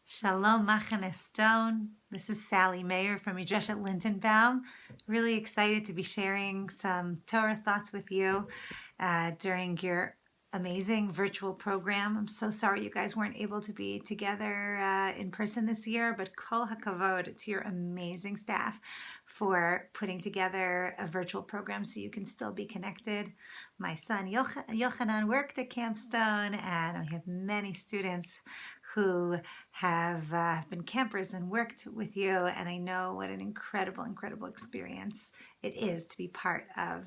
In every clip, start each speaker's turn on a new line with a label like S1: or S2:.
S1: Shalom, Machane Stone. This is Sally Mayer from Yidreshet Lindenbaum. Really excited to be sharing some Torah thoughts with you during your amazing virtual program. I'm so sorry you guys weren't able to be together in person this year, but kol hakavod to your amazing staff for putting together a virtual program so you can still be connected. My son Yochanan worked at Campstone, and I have many students who have been campers and worked with you, and I know what an incredible experience it is to be part of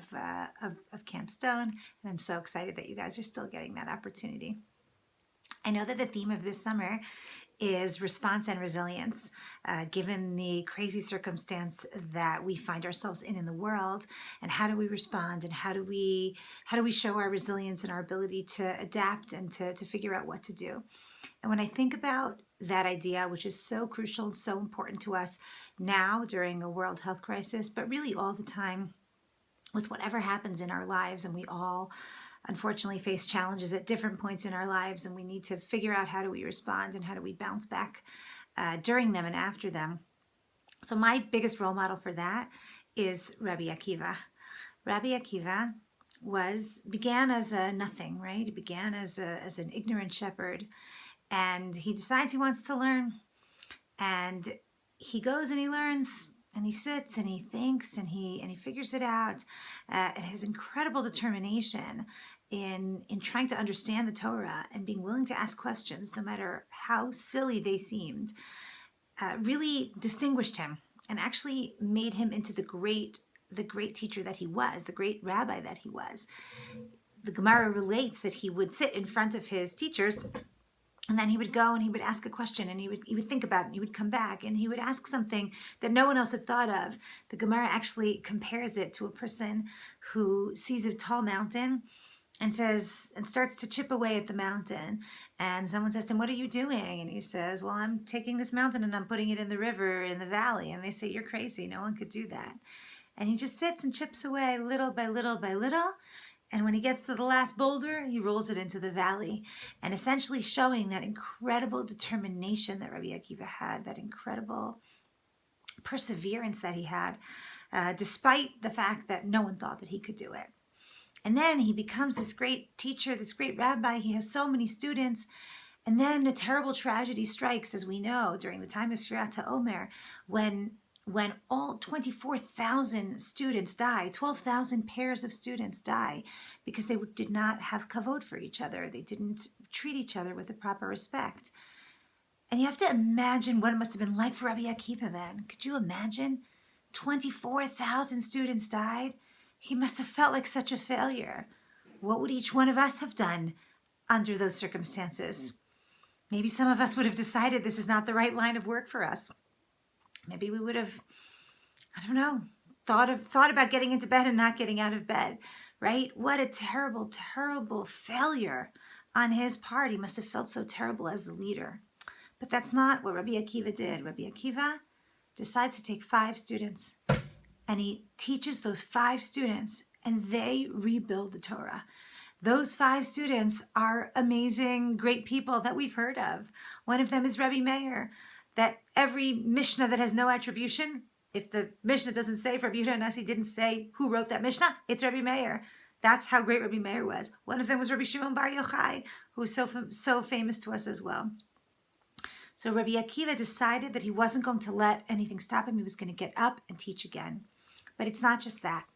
S1: Camp Stone, and I'm so excited that you guys are still getting that opportunity. I know that the theme of this summer is response and resilience, given the crazy circumstance that we find ourselves in the world, and how do we respond, and how do we show our resilience and our ability to adapt and to figure out what to do. And when I think about that idea, which is so crucial and so important to us now during a world health crisis, but really all the time with whatever happens in our lives, and we all unfortunately face challenges at different points in our lives, and we need to figure out how do we respond and how do we bounce back during them and after them. So my biggest role model for that is Rabbi Akiva. Rabbi Akiva began as a nothing, right? He began as an ignorant shepherd, and he decides he wants to learn, and he goes and he learns, and he sits and he thinks and he figures it out, and his incredible determination in trying to understand the Torah and being willing to ask questions no matter how silly they seemed really distinguished him and actually made him into the great teacher that he was, the great rabbi that he was. The Gemara relates that he would sit in front of his teachers, and then he would go and he would ask a question, and he would think about it, and he would come back and he would ask something that no one else had thought of. The Gemara actually compares it to a person who sees a tall mountain and starts to chip away at the mountain. And someone says to him, "What are you doing?" And he says, "Well, I'm taking this mountain and I'm putting it in the river, in the valley." And they say, "You're crazy. No one could do that." And he just sits and chips away little by little by little. And when he gets to the last boulder, he rolls it into the valley, and essentially showing that incredible determination that Rabbi Akiva had, that incredible perseverance that he had, despite the fact that no one thought that he could do it. And then he becomes this great teacher, this great rabbi. He has so many students. And then a terrible tragedy strikes, as we know, during the time of Sfirat HaOmer, when all 24,000 students die, 12,000 pairs of students die because they did not have kavod for each other. They didn't treat each other with the proper respect. And you have to imagine what it must have been like for Rabbi Akiva then. Could you imagine? 24,000 students died. He must have felt like such a failure. What would each one of us have done under those circumstances? Maybe some of us would have decided this is not the right line of work for us. Maybe we would have, I don't know, thought about getting into bed and not getting out of bed, right? What a terrible failure on his part. He must have felt so terrible as the leader. But that's not what Rabbi Akiva did. Rabbi Akiva decides to take 5 students, and he teaches those 5 students, and they rebuild the Torah. Those 5 students are amazing, great people that we've heard of. One of them is Rabbi Meir. That every Mishnah that has no attribution, if the Mishnah doesn't say, if Rabbi Yehuda Nasi didn't say who wrote that Mishnah, it's Rabbi Meir. That's how great Rabbi Meir was. One of them was Rabbi Shimon Bar Yochai, who was so famous to us as well. So Rabbi Akiva decided that he wasn't going to let anything stop him. He was going to get up and teach again. But it's not just that.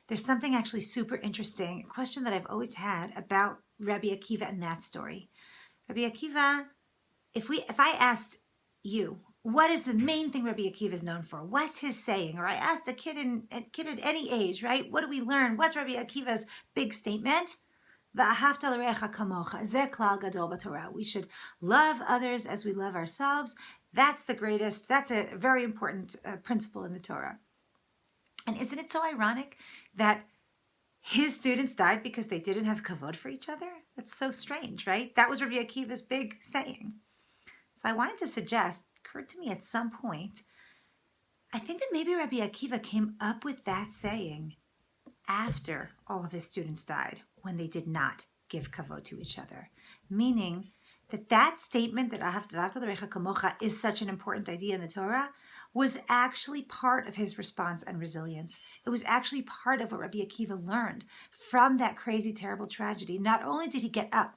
S1: There's something actually super interesting, a question that I've always had about Rabbi Akiva and that story. Rabbi Akiva, if I asked you, what is the main thing Rabbi Akiva is known for? What's his saying? Or I asked a kid at any age, right? What do we learn? What's Rabbi Akiva's big statement? V'ahavta l'reacha kamocha. Ze klal gadol b'Torah. We should love others as we love ourselves. That's a very important principle in the Torah. And isn't it so ironic that his students died because they didn't have kavod for each other? That's so strange, right? That was Rabbi Akiva's big saying. So I wanted to suggest, occurred to me at some point, I think that maybe Rabbi Akiva came up with that saying after all of his students died, when they did not give kavod to each other. Meaning that statement that Ahavta l'recha kamocha is such an important idea in the Torah was actually part of his response and resilience. It was actually part of what Rabbi Akiva learned from that crazy, terrible tragedy. Not only did he get up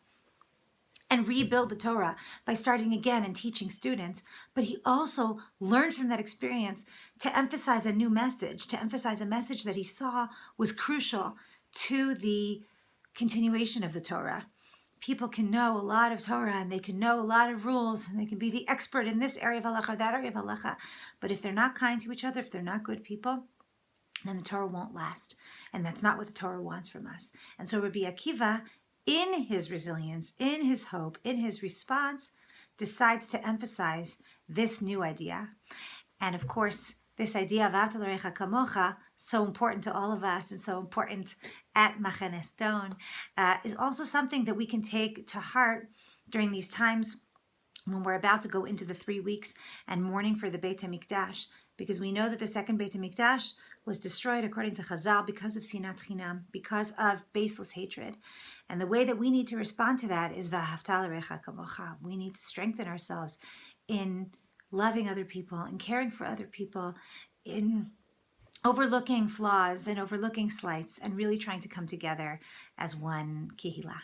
S1: and rebuild the Torah by starting again and teaching students, but he also learned from that experience to emphasize a new message, to emphasize a message that he saw was crucial to the continuation of the Torah. People can know a lot of Torah and they can know a lot of rules and they can be the expert in this area of halacha or that area of halacha. But if they're not kind to each other, if they're not good people, then the Torah won't last. And that's not what the Torah wants from us. And so Rabbi Akiva, in his resilience, in his hope, in his response, decides to emphasize this new idea. And of course, this idea of Ahavta l'recha kamocha, so important to all of us and so important at Machane Stone, is also something that we can take to heart during these times when we're about to go into the 3 weeks and mourning for the Beit HaMikdash, because we know that the second Beit HaMikdash was destroyed, according to Chazal, because of sinat chinam, because of baseless hatred. And the way that we need to respond to that is V'ahavta l'recha kamocha. We need to strengthen ourselves in loving other people and caring for other people, in overlooking flaws and overlooking slights and really trying to come together as one kehillah.